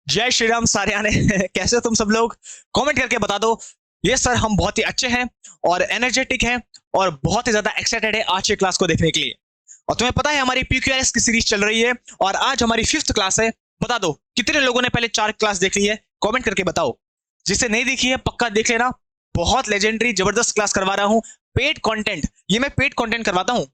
जय श्री राम सारियाने। कैसे हो तुम सब लोग? कमेंट करके बता दो। ये सर हम बहुत ही अच्छे हैं और एनर्जेटिक हैं और बहुत ही ज्यादा एक्साइटेड है आज की क्लास को देखने के लिए। और तुम्हें पता है हमारी PQRS की सीरीज चल रही है और आज हमारी 5th क्लास है। बता दो कितने लोगों ने पहले 4 क्लास देख ली है, कमेंट करके बताओ। जिसे नहीं देखी है पक्का देख लेना, बहुत लेजेंडरी जबरदस्त क्लास करवा रहा हूँ। पेड कंटेंट, ये मैं पेड कंटेंट करवाता हूँ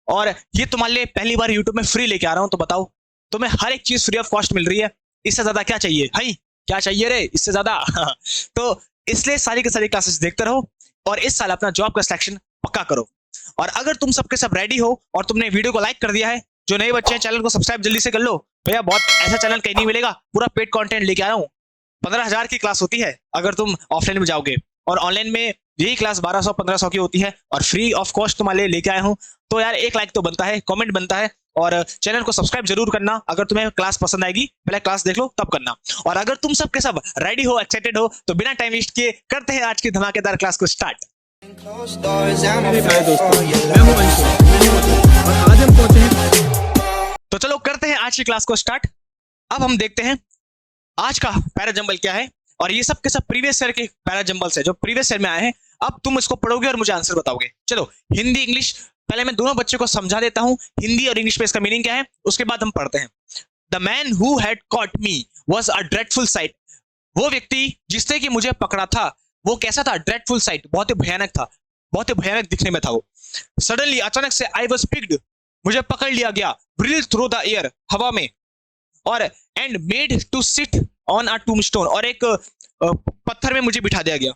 और ये तुम्हारे लिए पहली बार यूट्यूब में फ्री लेके आ रहा हूँ। तो बताओ, तुम्हें हर एक चीज फ्री ऑफ कॉस्ट मिल रही है, इससे ज्यादा क्या चाहिए? हाई, क्या चाहिए रे इससे ज्यादा? तो इसलिए सारी की सारी क्लासेस देखते रहो और इस साल अपना जॉब का सिलेक्शन पक्का करो। और अगर तुम सबके सब रेडी हो और तुमने वीडियो को लाइक कर दिया है, जो नए बच्चे हैं चैनल को सब्सक्राइब जल्दी से कर लो भैया। बहुत ऐसा चैनल कहीं नहीं मिलेगा, पूरा पेड कंटेंट लेके आया हूँ। 15,000 की क्लास होती है अगर तुम ऑफलाइन में जाओगे, और ऑनलाइन में यही क्लास 1200-1500 की होती है और फ्री ऑफ कॉस्ट तुम्हारे लिए लेके आया हूँ। तो यार एक लाइक तो बनता है, कमेंट बनता है और चैनल को सब्सक्राइब जरूर करना। अगर तुम्हें क्लास पसंद आएगी पहले क्लास देख लो तब करना। और अगर तुम सब के सब रेडी हो, एक्साइटेड हो, तो बिना टाइम वेस्ट किए करते हैं आज की धमाकेदार क्लास को स्टार्ट। मेरे प्यारे दोस्तों, मैं हूं अंशु और आज हम पहुंचे हैं। तो चलो करते हैं आज की क्लास को स्टार्ट। अब हम देखते हैं आज का पैराजंबल क्या है, और ये सब के सब प्रीवियस ईयर के पैराजंबल्स है जो प्रीवियस ईयर में आए हैं। अब तुम इसको पढ़ोगे और मुझे आंसर बताओगे। चलो हिंदी इंग्लिश पहले मैं दोनों बच्चों को समझा देता हूं, हिंदी और इंग्लिश में इसका मीनिंग क्या है, उसके बाद हम पढ़ते हैं। The man who had caught me was a dreadful site. वो व्यक्ति जिसने कि मुझे पकड़ा था वो कैसा था? ड्रेडफुल साइट, बहुत ही भयानक था, बहुत ही भयानक दिखने में था वो। सडनली, अचानक से, आई वॉज पिक्ड, मुझे पकड़ लिया गया, व्हील्ड थ्रू द एयर, हवा में, और and made to sit on a tombstone, और एक पत्थर में मुझे बिठा दिया गया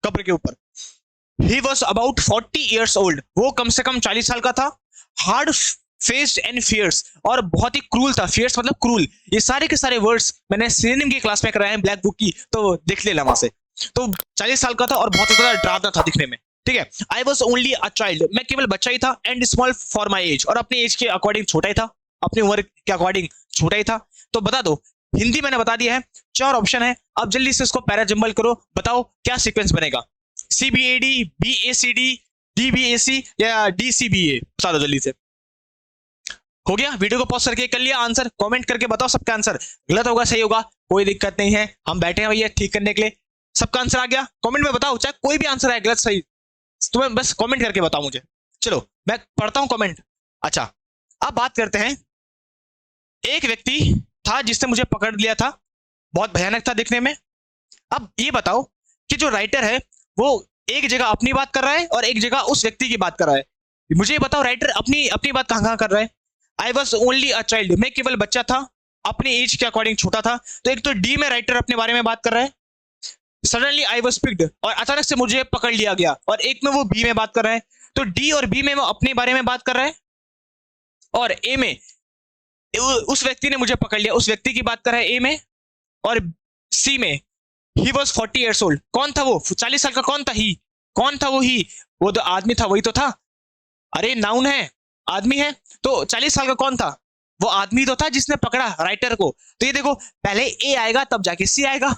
कब्र के ऊपर। He was about 40 years old, वो कम से कम 40 साल का था। हार्ड फेस्ड एंड फियर्स, और बहुत ही क्रूल था। फियर्स मतलब क्रूल। ये सारे के सारे वर्ड्स मैंने सिनोनिम की क्लास में कराए हैं ब्लैक बुक की, तो देख लेना वहां से। तो 40 साल का था और बहुत ज्यादा डरावना था दिखने में, ठीक है। I was only a child, मैं केवल बच्चा ही था। And small for my age, और अपनी एज के अकॉर्डिंग छोटा ही था, अपनी उम्र के अकॉर्डिंग छोटा ही था। तो बता दो, हिंदी मैंने बता दिया है, 4 ऑप्शन है। अब जल्दी से इसको पैराजंबल करो, बताओ क्या सीक्वेंस बनेगा? CBAD, BACD, DBAC या DCBA? बता दो जल्दी से। हो गया? वीडियो को पॉज करके कर लिया आंसर? कमेंट करके बताओ सबका आंसर। गलत होगा सही होगा कोई दिक्कत नहीं है, हम बैठे हैं भैया ठीक करने के लिए। सबका आंसर आ गया? कमेंट में बताओ, चाहे कोई भी आंसर है गलत सही, तुम्हें बस कमेंट करके बताओ मुझे। चलो मैं पढ़ता हूं कमेंट। अच्छा, अब बात करते हैं। एक व्यक्ति था जिसने मुझे पकड़ लिया था, बहुत भयानक था दिखने में। अब ये बताओ कि जो राइटर है वो एक जगह अपनी बात कर रहा है और एक जगह उस व्यक्ति की बात कर रहा है। मुझे ये बताओ राइटर अपनी अपनी बात कहां कहां कर रहा है? I was only a child, मैं केवल बच्चा था, अपनी एज के अकॉर्डिंग छोटा था। तो एक तो डी में राइटर अपने बारे में बात कर रहा है, सडनली आई वॉज पिक्ड, और अचानक से मुझे पकड़ लिया गया, और एक में वो बी में बात कर रहा है। तो डी और बी में वो अपने बारे में बात कर रहा है, और ए में उस व्यक्ति ने मुझे पकड़ लिया, उस व्यक्ति की बात कर रहा है ए में, और सी में ही वॉज 40 years old। कौन था वो 40 साल का? कौन था ही? कौन था वो ही? वो तो आदमी था, वही तो था। अरे नाउन है, आदमी है, तो 40 साल का कौन था? वो आदमी तो था जिसने पकड़ा राइटर को। तो ये देखो, पहले ए आएगा तब जाके सी आएगा।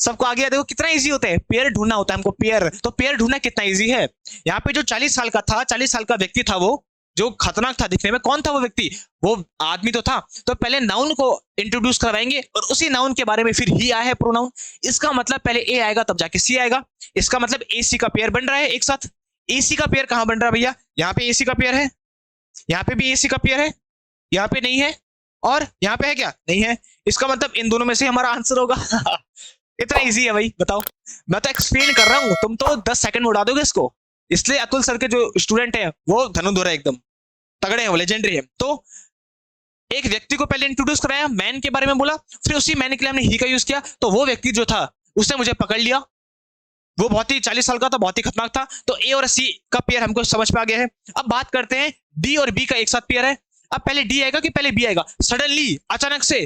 सबको आ गया? देखो कितना इजी होता है, पेयर ढूंढना होता है हमको, पेयर। तो पेयर ढूंढना कितना इजी है। यहाँ पे जो 40 साल का था, 40 साल का व्यक्ति था, वो जो खतरनाक था दिखने में, कौन था वो व्यक्ति? वो आदमी तो था। तो पहले नाउन को इंट्रोड्यूस करवाएंगे और उसी नाउन के बारे में फिर ही आया है प्रोनाउन। इसका मतलब पहले ए आएगा तब जाके सी आएगा। इसका मतलब एसी का पेयर बन रहा है एक साथ। एसी का पेयर कहां बन रहा है भैया? यहाँ पे एसी का पेयर है, यहाँ पे भी एसी का पेयर है, यहाँ पे नहीं है, और यहाँ पे है क्या? नहीं है। इसका मतलब इन दोनों में से हमारा आंसर होगा। इतना इजी है भाई, बताओ। मैं तो एक्सप्लेन कर रहा हूँ, तुम तो 10 सेकंड में उड़ा दोगे इसको। इसलिए अतुल सर के जो स्टूडेंट है वो धनुधर है, एकदम तगड़े हैं, वो लेजेंडरी है। तो एक व्यक्ति को पहले इंट्रोड्यूस कराया, मैन के बारे में बोला, फिर उसी मैन के लिए हमने ही का यूज किया। तो वो व्यक्ति जो था उसने मुझे पकड़ लिया, वो बहुत ही 40 साल का था, बहुत ही खतरनाक था। तो ए और सी का पेयर हमको समझ में आ गया है। अब बात करते हैं डी और बी का एक साथ पेयर है। अब पहले डी आएगा कि पहले बी आएगा? सडनली, अचानक से।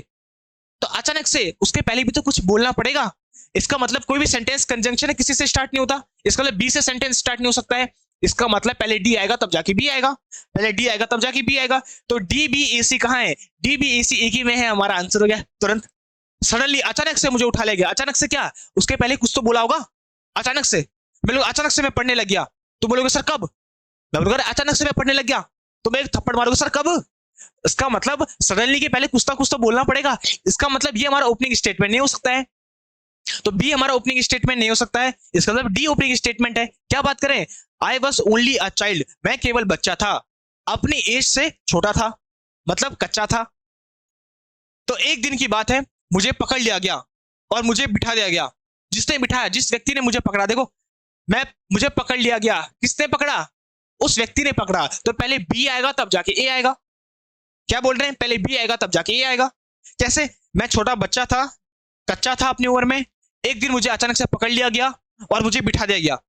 तो अचानक से उसके पहले भी तो कुछ बोलना पड़ेगा। इसका मतलब कोई भी सेंटेंस कंजंक्शन है किसी से स्टार्ट नहीं होता, इसका मतलब बी से सेंटेंस स्टार्ट नहीं हो सकता है। इसका मतलब पहले डी आएगा तब जाके बी आएगा, पहले डी आएगा तब जाके बी आएगा। तो डी बी ए सी कहां है? डी बी ए सी एक ही में है, हमारा आंसर हो गया तुरंत। सडनली, अचानक से मुझे उठा ले गया। अचानक से क्या? उसके पहले कुछ तो बोला होगा। अचानक से मैं लोग, अचानक से मैं पढ़ने लग गया। तुम बोलोगे सर कब? मैं बोलूंगा अचानक से मैं पढ़ने लग गया। तुम एक थप्पड़ मारोगे, सर कब? इसका मतलब सडनली के पहले कुछ तो बोलना पड़ेगा। इसका मतलब ये हमारा ओपनिंग स्टेटमेंट नहीं हो सकता है, तो बी हमारा ओपनिंग स्टेटमेंट नहीं हो सकता है। इसका मतलब डी ओपनिंग स्टेटमेंट है। क्या बात करें, I was only a child, मैं केवल बच्चा था, अपनी एज से छोटा था, मतलब कच्चा था। तो एक दिन की बात है, मुझे पकड़ लिया गया और मुझे बिठा दिया गया। जिसने बिठाया, जिस व्यक्ति ने मुझे पकड़ा, देखो मुझे पकड़ लिया गया, किसने पकड़ा? उस व्यक्ति ने पकड़ा। तो पहले बी आएगा तब जाके ए आएगा। क्या बोल रहे हैं, पहले बी आएगा तब जाके ए आएगा। कैसे? मैं छोटा बच्चा था, कच्चा था अपनी उम्र में, एक दिन मुझे अचानक से पकड़ लिया गया और मुझे बिठा दिया गया।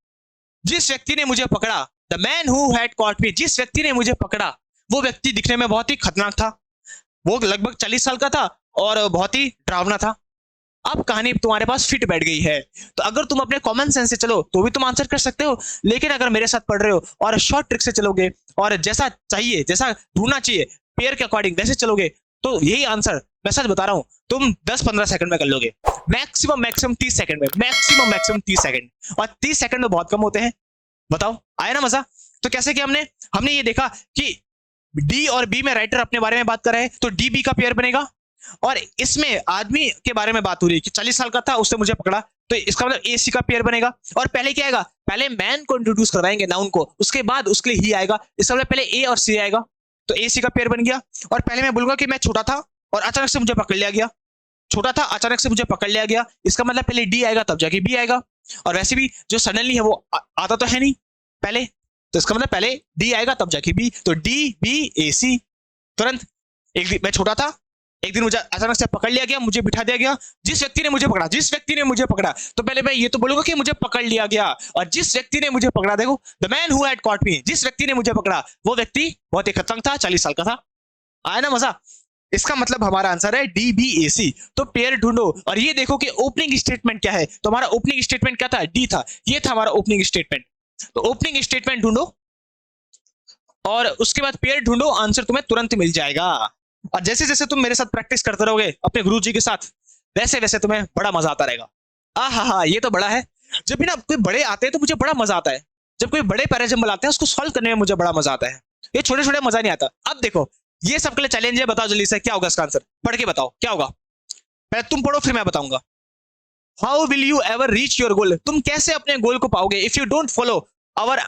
जिस व्यक्ति ने मुझे पकड़ा, the man who had caught me, जिस व्यक्ति ने मुझे पकड़ा वो व्यक्ति दिखने में बहुत ही खतरनाक था। वो लगभग 40 साल का था और बहुत ही डरावना था। अब कहानी तुम्हारे पास फिट बैठ गई है, तो अगर तुम अपने कॉमन सेंस से चलो तो भी तुम आंसर कर सकते हो, लेकिन अगर मेरे साथ पढ़ रहे हो और शॉर्ट ट्रिक से चलोगे और जैसा चाहिए, जैसा ढूंढना चाहिए पेयर के अकॉर्डिंग वैसे चलोगे, तो यही आंसर मैं सच बता रहा हूं तुम 10-15 सेकंड में कर लोगे, मैक्सिमम 30 सेकंड में, मैक्सिमम 30 सेकंड, और 30 सेकंड में बहुत कम होते हैं। बताओ, आया ना मजा? तो कैसे कि हमने ये देखा कि डी और बी में राइटर अपने बारे में बात कर रहे हैं, तो डी बी का पेयर बनेगा। और इसमें आदमी के बारे में बात हो रही है कि 40 साल का था, उसने मुझे पकड़ा, तो इसका मतलब ए सी का पेयर बनेगा। और पहले क्या आएगा, पहले मैन को इंट्रोड्यूस करवाएंगे, नाउन को, उसके बाद उसके लिए ही आएगा। इसका मतलब पहले ए और सी आएगा, तो ए सी का पेयर बन गया। और पहले मैं बोलूंगा कि मैं छोटा था और अचानक से मुझे पकड़ लिया गया, छोटा था अचानक से मुझे पकड़ लिया गया, इसका मतलब पहले डी आएगा तब जाके बी आएगा। और वैसे भी जो सडनली है वो आता तो है नहीं पहले, तो इसका मतलब पहले डी आएगा तब जाके बी, तो डी बी ए सी। तुरंत, एक दिन मैं छोटा था, एक दिन मुझे अचानक से पकड़ लिया गया, मुझे बिठा दिया गया। जिस व्यक्ति ने मुझे पकड़ा, जिस व्यक्ति ने मुझे पकड़ा, तो पहले मैं ये तो बोलूंगा कि मुझे पकड़ लिया गया, और जिस व्यक्ति ने मुझे पकड़ा, देखो the man who had caught me, जिस व्यक्ति ने मुझे पकड़ा वो व्यक्ति बहुत ही खतरनाक था, 40 साल का था। आया ना मजा? इसका मतलब हमारा आंसर है डी बी ए सी। तो पेयर ढूंढो और ये देखो कि ओपनिंग स्टेटमेंट क्या है। तो हमारा ओपनिंग स्टेटमेंट क्या था? डी था, ये था हमारा ओपनिंग स्टेटमेंट। तो ओपनिंग स्टेटमेंट ढूंढो और उसके बाद पेयर ढूंढो, आंसर तुम्हें तुरंत मिल जाएगा। और जैसे जैसे तुम मेरे साथ प्रैक्टिस करते रहोगे अपने गुरुजी के साथ, वैसे वैसे तुम्हें बड़ा मजा आता रहेगा। हा, ये तो बड़ा है। जब भी ना कोई बड़े आते हैं तो मुझे बड़ा मजा आता है, जब कोई बड़े पैराजंबल आते हैं उसको सॉल्व करने में मुझे बड़ा मजा आता है। ये छोटे छोटे मजा नहीं आता। अब देखो, ये सबके लिए चैलेंज है, बताओ जल्दी से क्या होगा इसका आंसर, पढ़ के बताओ क्या होगा। पहले तुम पढ़ो फिर मैं बताऊंगा। How will you ever reach your goal, तुम कैसे अपने गोल को पाओगे, if you don't follow our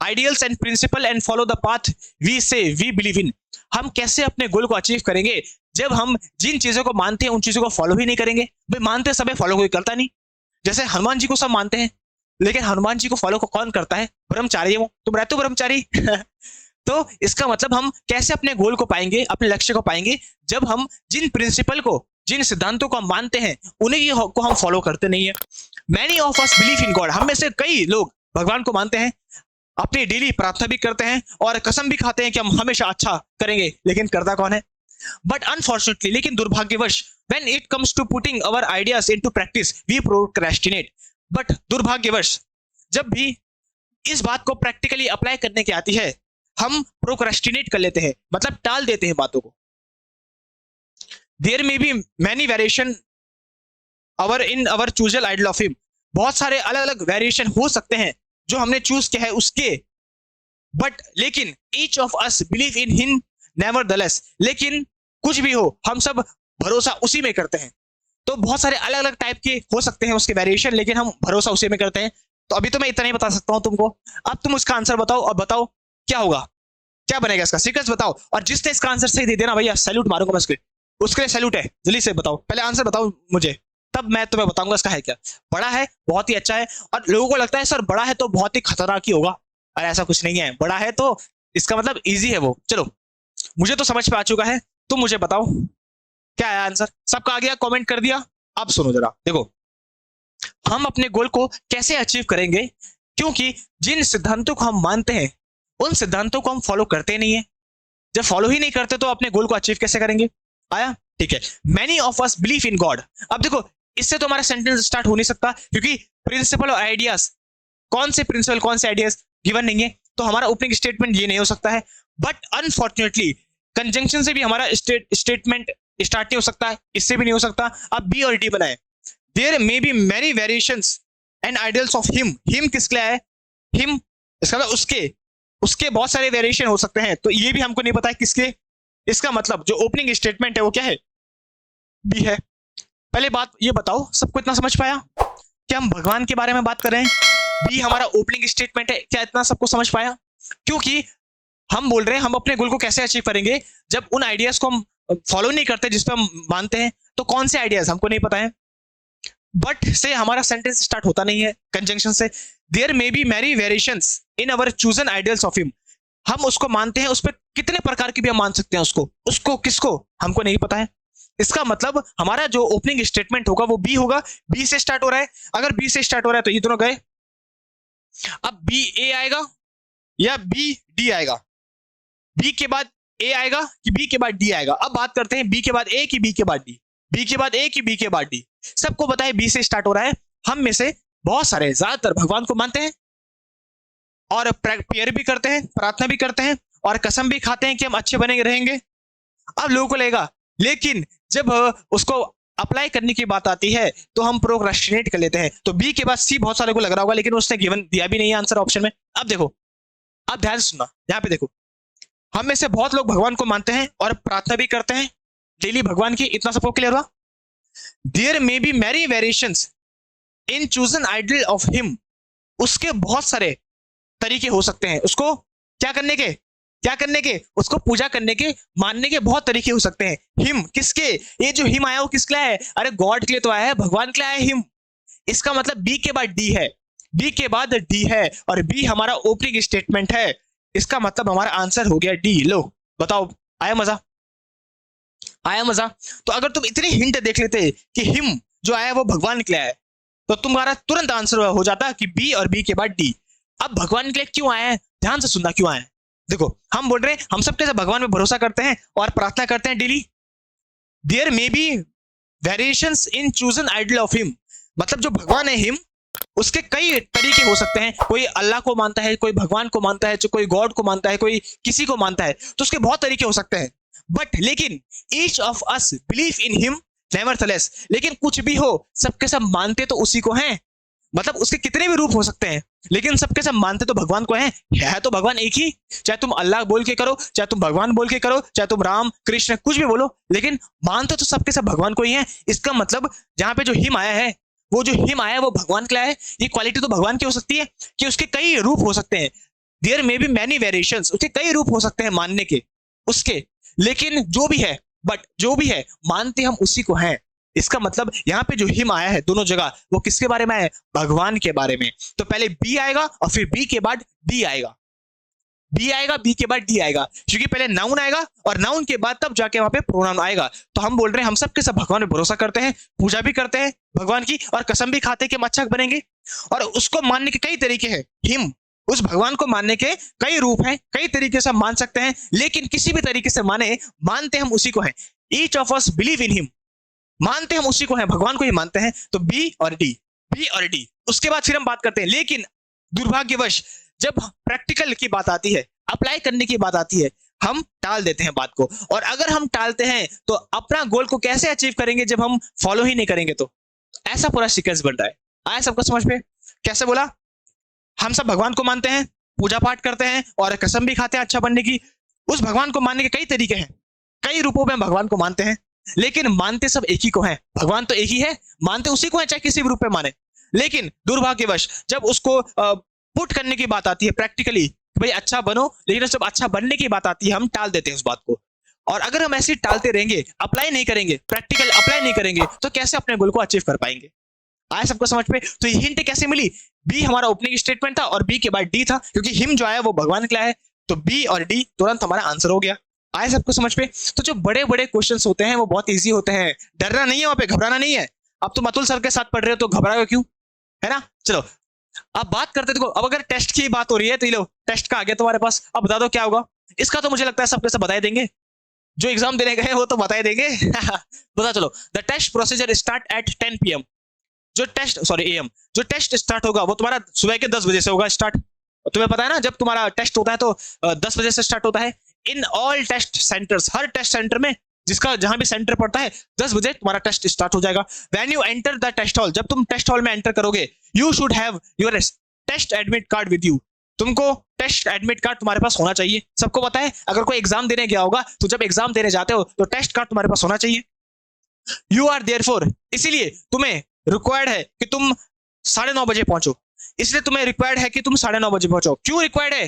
ideals and principle and follow the path we say we believe in. हम कैसे अपने गोल को अचीव करेंगे जब हम जिन चीजों को मानते हैं उन चीजों को फॉलो ही नहीं करेंगे। भाई मानते सब फॉलो कोई करता नहीं। जैसे हनुमान जी को सब मानते हैं, लेकिन हनुमान जी को फॉलो कौन करता है? ब्रह्मचारी है वो, तुम रहते हो ब्रह्मचारी। तो इसका मतलब हम कैसे अपने गोल को पाएंगे, अपने लक्ष्य को पाएंगे, जब हम जिन प्रिंसिपल को, जिन सिद्धांतों को हम मानते हैं उन्हीं को हम फॉलो करते नहीं है। Many of us believe in God, हम में से कई लोग भगवान को मानते हैं, अपनी डेली प्रार्थना भी करते हैं और कसम भी खाते हैं कि हम हमेशा अच्छा करेंगे, लेकिन करता कौन है? बट अनफॉर्चुनेटली, लेकिन दुर्भाग्यवश, when it comes to putting our ideas into practice we procrastinate. But दुर्भाग्यवश, जब भी इस बात को प्रैक्टिकली अप्लाई करने की आती है हम प्रोक्रेस्टिनेट कर लेते हैं, मतलब टाल देते हैं बातों को। There may be many variation in our chosen idol of him, बहुत सारे अलग अलग वेरिएशन हो सकते हैं जो हमने चूज किया है उसके, बट लेकिन each of us believe in him nevertheless, लेकिन कुछ भी हो हम सब भरोसा उसी में करते हैं। तो बहुत सारे अलग अलग टाइप के हो सकते हैं उसके वेरिएशन, लेकिन हम भरोसा उसी में करते हैं। तो अभी तो मैं इतना ही बता सकता हूं तुमको, अब तुम उसका आंसर बताओ और बताओ क्या होगा, क्या बनेगा इसका सीक्वेंस बताओ। और जिसने इसका आंसर सही दे देना भैया सैल्यूट मारूंगा मैं उसके लिए सैल्यूट है। जल्दी से बताओ, पहले आंसर बताओ मुझे, तब मैं तुम्हें बताऊंगा इसका है क्या। बड़ा है, बहुत ही अच्छा है, और लोगों को लगता है सर बड़ा है तो बहुत ही खतरनाक ही होगा, और ऐसा कुछ नहीं है। बड़ा है तो इसका मतलब इजी है वो। चलो मुझे तो समझ पे आ चुका है, तुम मुझे बताओ क्या है आंसर। सबका आ गया, कमेंट कर दिया। अब सुनो जरा, देखो हम अपने गोल को कैसे अचीव करेंगे, क्योंकि जिन सिद्धांतों को हम मानते हैं उन सिद्धांतों को हम फॉलो करते नहीं है। जब फॉलो ही नहीं करते तो अपने गोल को अचीव कैसे करेंगे? आया, ठीक है। Many of us believe in God, अब देखो इससे तो हमारा सेंटेंस स्टार्ट हो नहीं सकता, क्योंकि प्रिंसिपल और आइडियाज, कौन से प्रिंसिपल कौन से आइडियाज गिवन नहीं है, तो हमारा ओपनिंग स्टेटमेंट ये नहीं हो सकता है। बट अनफॉर्चुनेटली कंजंक्शन से भी हमारा स्टेटमेंट स्टार्ट नहीं हो सकता है, इससे भी नहीं हो सकता। अब बी और डी बनाए, there may be many variations and ideals of him. Him किसके लिए है? हिम, इसका मतलब उसके बहुत सारे वेरिएशन हो सकते हैं, तो ये भी हमको नहीं पता है किसके, इसका मतलब जो ओपनिंग स्टेटमेंट है वो क्या है, बी है। पहले बात ये बताओ, सबको इतना समझ पाया कि हम भगवान के बारे में बात कर रहे हैं, बी हमारा ओपनिंग स्टेटमेंट है, क्या इतना सबको समझ पाया? क्योंकि हम बोल रहे हैं हम अपने गोल को कैसे अचीव करेंगे, जब उन आइडियाज को हम फॉलो नहीं करते जिस पर हम मानते हैं, तो कौन से आइडियाज हमको नहीं पता है। बट से हमारा सेंटेंस स्टार्ट होता नहीं है कंजंक्शन से। There may be many variations in our chosen ideals of him, हम उसको मानते हैं, उस पर कितने प्रकार की भी हम मान सकते हैं उसको किसको हमको नहीं पता है। इसका मतलब हमारा जो ओपनिंग स्टेटमेंट होगा वो बी होगा, बी से स्टार्ट हो रहा है। अगर बी से स्टार्ट हो रहा है तो ये दोनों गए, अब बी ए आएगा या बी डी आएगा, बी के बाद ए आएगा कि बी के बाद डी आएगा। अब बात करते हैं बी के बाद ए की बी के बाद डी, बी के बाद ए की बी के बाद डी। सबको पता है बी से स्टार्ट हो रहा है। हम में से बहुत सारे ज्यादातर भगवान को मानते हैं और प्रेयर भी करते हैं, प्रार्थना भी करते हैं और कसम भी खाते हैं कि हम अच्छे बने रहेंगे। अब लोगों को लगेगा, लेकिन जब उसको अप्लाई करने की बात आती है तो हम प्रोक्रेस्टिनेट कर लेते हैं। तो बी के बाद सी बहुत सारे को लग रहा होगा, लेकिन उसने गिवन दिया भी नहीं आंसर ऑप्शन में। अब देखो, अब ध्यान से सुनना, यहाँ पे देखो, हम में से बहुत लोग भगवान को मानते हैं और प्रार्थना भी करते हैं डेली भगवान की, इतना सबको क्लियर हुआ। There may be many variations in chosen idol of him, उसके बहुत सारे तरीके हो सकते हैं, उसको क्या करने के उसको पूजा करने के, मानने के बहुत तरीके हो सकते हैं। हिम किसके, ये जो हिम आया वो किसके लिए है? अरे गॉड के लिए तो आया है, भगवान के लिए आया है हिम। इसका मतलब बी के बाद डी है, बी के बाद डी है और बी हमारा ओपनिंग स्टेटमेंट है। इसका मतलब हमारा आंसर हो गया डी। लो बताओ, आया मजा? आया मजा? तो अगर तुम इतनी हिंट देख लेते कि हिम जो आया वो भगवान के लिए आया, तो तुम्हारा तुरंत आंसर हो जाता कि बी और बी के बाद डी। अब भगवान के लिए क्यों आया है, ध्यान से सुनना क्यों आया है। देखो, हम बोल रहे हैं हम सब कैसे भगवान में भरोसा करते हैं और प्रार्थना करते हैं daily. There may be variations in chosen idol of him, मतलब जो भगवान है हिम, उसके कई तरीके हो सकते हैं। कोई अल्लाह को मानता है, कोई भगवान को मानता है, कोई गॉड को मानता है, कोई किसी को मानता है, तो उसके बहुत तरीके हो सकते हैं। बट लेकिन each of us believe in him nevertheless, लेकिन कुछ भी हो सबके सब मानते तो उसी को हैं। मतलब उसके कितने भी रूप हो सकते हैं, लेकिन सबके सब मानते तो भगवान को हैं। है तो भगवान एक ही, चाहे तुम अल्लाह बोल के करो, चाहे तुम भगवान बोल के करो, चाहे तुम राम कृष्ण कुछ भी बोलो, लेकिन मानते तो सबके सब भगवान को ही हैं। इसका मतलब जहां पे जो हिम आया है, वो जो हिम आया है वो भगवान के लिए है। ये क्वालिटी तो भगवान की हो सकती है कि उसके कई रूप हो सकते हैं। There may be many variations, उसके कई रूप हो सकते हैं मानने के उसके, लेकिन जो भी है, बट जो भी है मानते हम उसी को हैं। इसका मतलब यहाँ पे जो हिम आया है दोनों जगह, वो किसके बारे में है? भगवान के बारे में। तो पहले बी आएगा और फिर बी के बाद डी आएगा, बी आएगा, बी के बाद डी आएगा, क्योंकि पहले नाउन आएगा और नाउन के बाद तब जाके वहां पे प्रोनाउन आएगा। तो हम बोल रहे हैं हम सब के सब भगवान में भरोसा करते हैं, पूजा भी करते हैं भगवान की और कसम भी खाते हैं कि हम अच्छा बनेंगे, और उसको मानने के कई तरीके हैं। हिम, उस भगवान को मानने के कई रूप हैं, कई तरीके से हम मान सकते हैं, लेकिन किसी भी तरीके से मानते हम उसी को हैं। Each of us believe in him, मानते हम उसी को हैं, भगवान को ही मानते हैं। तो बी और डी, बी और डी। उसके बाद फिर हम बात करते हैं, लेकिन दुर्भाग्यवश जब प्रैक्टिकल की बात आती है, अप्लाई करने की बात आती है, हम टाल देते हैं बात को। और अगर हम टालते हैं तो अपना गोल को कैसे अचीव करेंगे जब हम फॉलो ही नहीं करेंगे? तो ऐसा पूरा सीक्वेंस बन रहा है। आया सबको समझ में? कैसे बोला? हम सब भगवान को मानते हैं, पूजा पाठ करते हैं और कसम भी खाते हैं अच्छा बनने की। उस भगवान को मानने के कई तरीके हैं, कई रूपों में भगवान को मानते हैं, लेकिन मानते सब एक ही को हैं। भगवान तो एक ही है, मानते उसी को है, चाहे किसी भी रूप में माने। लेकिन दुर्भाग्यवश जब उसको पुट करने की बात आती है प्रैक्टिकली, भाई अच्छा बनो, लेकिन जब अच्छा बनने की बात आती है हम टाल देते हैं उस बात को। और अगर हम ऐसे टालते रहेंगे, अप्लाई नहीं करेंगे, प्रैक्टिकल अप्लाई नहीं करेंगे, तो कैसे अपने गोल को अचीव कर पाएंगे? आया सबको समझ में? तो ये हिंट कैसे मिली? बी हमारा ओपनिंग स्टेटमेंट था और बी के बाद डी था, क्योंकि हिम जो आया वो भगवान के लिए है। तो बी और डी तुरंत हमारा आंसर हो गया। आया सबको समझ में? तो जो बड़े बड़े क्वेश्चंस होते हैं वो बहुत इजी होते हैं, डरना नहीं है, वहां पे घबराना नहीं है। अब तुम अतुल सर के साथ पढ़ रहे हो तो घबराओगे क्यों? है ना? चलो अब बात करते, देखो अब अगर टेस्ट की बात हो रही है तो ये लो टेस्ट का आ गया तुम्हारे पास। अब बता दो क्या होगा इसका? तो मुझे लगता है सबके सब बता देंगे, जो एग्जाम देने गए वो तो बता ही देंगे। बता चलो, the test procedure start at 10 PM। जो टेस्ट AM, जो टेस्ट स्टार्ट होगा वो तुम्हारा सुबह के 10 बजे से होगा स्टार्ट। तुम्हें पता है ना, जब तुम्हारा टेस्ट होता है तो 10 बजे से स्टार्ट होता है। इन ऑल टेस्ट सेंटर्स, हर टेस्ट सेंटर में जिसका जहां भी सेंटर पड़ता है 10 बजे तुम्हारा टेस्ट स्टार्ट हो जाएगा। When you enter the test hall, जब तुम टेस्ट हॉल में एंटर करोगे, you should have your test admit card with you. तुमको टेस्ट एडमिट कार्ड तुम्हारे पास होना चाहिए। सबको पता है अगर कोई एग्जाम देने गया होगा तो जब एग्जाम देने जाते हो तो टेस्ट कार्ड तुम्हारे पास होना चाहिए। यू आर देयरफॉर, इसीलिए तुम्हें रिक्वायर्ड है कि तुम 9:30 बजे पहुंचो। इसलिए तुम्हें रिक्वायर्ड है कि तुम 9:30 बजे पहुंचो। क्यों रिक्वायर्ड है?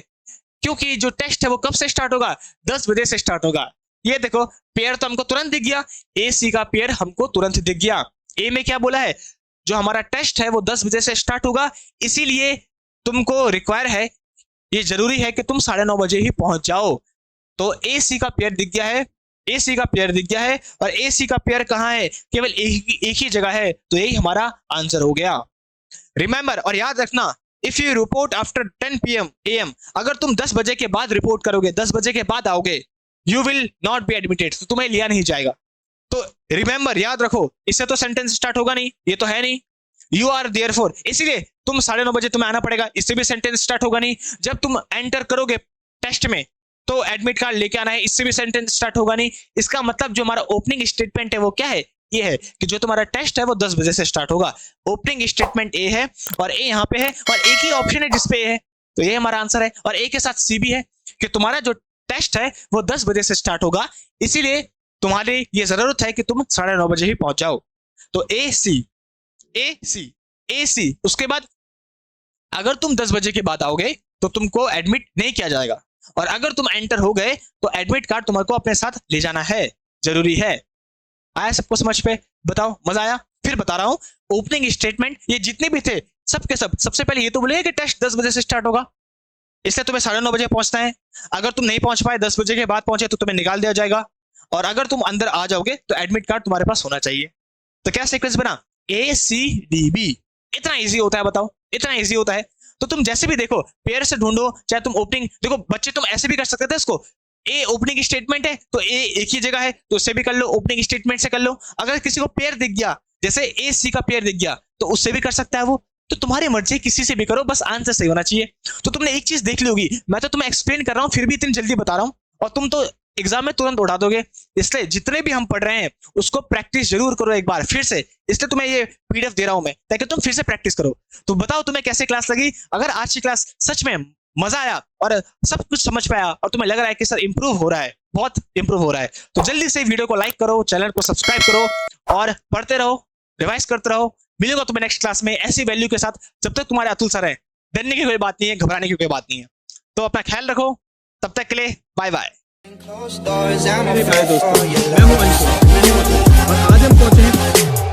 क्योंकि जो टेस्ट है वो कब से स्टार्ट होगा? 10 बजे से स्टार्ट होगा। ये देखो पेयर तो हमको तुरंत दिख गया, ए सी का पेयर हमको तुरंत दिख गया। ए में क्या बोला है? जो हमारा टेस्ट है वो 10 बजे से स्टार्ट होगा, इसीलिए तुमको रिक्वायर है, ये जरूरी है कि तुम 9:30 बजे ही पहुंच जाओ। तो ए सी का पेयर दिख गया है, ए सी का पेयर दिख गया है, और ए सी का पेयर कहाँ है? केवल एक ही जगह है, तो यही हमारा आंसर हो गया। रिमेंबर, और याद रखना, if you report after 10 PM AM, अगर तुम 10 बजे के बाद रिपोर्ट करोगे, 10 बजे के बाद आओगे, you will not be admitted, तो तुम्हें लिया नहीं जाएगा। तो रिमेंबर, याद रखो, इससे तो सेंटेंस स्टार्ट होगा नहीं, ये तो है नहीं। यू आर देयरफॉर, इसीलिए तुम 9:30 बजे तुम्हें आना पड़ेगा, इससे भी सेंटेंस स्टार्ट होगा नहीं। जब तुम एंटर करोगे टेस्ट में तो एडमिट कार्ड लेके आना है, इससे भी सेंटेंस स्टार्ट होगा नहीं। इसका मतलब जो हमारा ओपनिंग स्टेटमेंट है वो क्या है? ये है कि जो तुम्हारा टेस्ट है वो 10 बजे से स्टार्ट होगा। ओपनिंग स्टेटमेंट ए है, और ए यहाँ पे है, और एक ही ऑप्शन है जिसपे ए है, तो ये हमारा आंसर है। और ए के साथ सी भी है कि तुम्हारा जो टेस्ट है वो 10 बजे से स्टार्ट होगा, इसीलिए तुम्हारी ये जरूरत है कि तुम 9:30 बजे ही पहुंच जाओ। तो ए सी, ए सी, ए सी। उसके बाद अगर तुम 10 बजे के बाद आओगे तो तुमको एडमिट नहीं किया जाएगा, और अगर तुम एंटर हो गए तो एडमिट कार्ड तुम्हारे अपने साथ ले जाना है, जरूरी है। आया सबको समझ पे? बताओ, मजा आया? फिर बता रहा हूं, ओपनिंग स्टेटमेंट ये जितने भी थे सब के सब, सबसे पहले ये तो बोले कि टेस्ट 10 बजे से स्टार्ट होगा, इसलिए तुम्हें 9:30 बजे पहुंचना है। अगर तुम नहीं पहुंच पाए, 10 बजे के बाद पहुंचे, तो तुम्हें निकाल दिया जाएगा, और अगर तुम अंदर आ जाओगे तो एडमिट कार्ड तुम्हारे पास होना चाहिए। तो क्या सीक्वेंस बना? ए सी डी बी। इतना इजी होता है, बताओ, इतना इजी होता है। तो तुम जैसे भी देखो, पेयर से ढूंढो, चाहे तुम ओपनिंग देखो, बच्चे तुम ऐसे भी कर सकते थे इसको, ए ओपनिंग स्टेटमेंट है तो ए एक ही जगह है, तो उससे भी कर लो, ओपनिंग स्टेटमेंट से कर लो। अगर किसी को पेयर दिख गया, जैसे ए सी का पेयर दिख गया, तो उससे भी कर सकता है वो। तो तुम्हारी मर्जी, किसी से भी करो, बस आंसर सही होना चाहिए। तो तुमने एक चीज देख ली होगी, मैं तो तुम्हें एक्सप्लेन कर रहा हूं, फिर भी इतनी जल्दी बता रहा हूं, और तुम तो एग्जाम में तुरंत उड़ा दोगे। इसलिए जितने भी हम पढ़ रहे हैं उसको प्रैक्टिस जरूर करो एक बार फिर से। इसलिए तुम्हें ये पीडीएफ दे रहा हूं मैं, ताकि तुम फिर से प्रैक्टिस करो। तो बताओ तुम्हें कैसे क्लास लगी? अगर आज की क्लास सच में मजा आया और सब कुछ समझ पाया, और तुम्हें लग रहा है कि सर इंप्रूव हो रहा है, बहुत इंप्रूव हो रहा है, तो जल्दी से वीडियो को लाइक करो, चैनल को सब्सक्राइब करो, और पढ़ते रहो, रिवाइज करते रहो। मिलूंगा तुम्हें नेक्स्ट क्लास में ऐसी वैल्यू के साथ। जब तक तुम्हारे अतुल सर है, डरने की कोई बात नहीं है, घबराने की कोई बात नहीं है। तो अपना ख्याल रखो, तब तक के लिए बाय बाय। मेरे प्यारे दोस्तों, मैं हूं अंशु, और आज हम पहुंचे हैं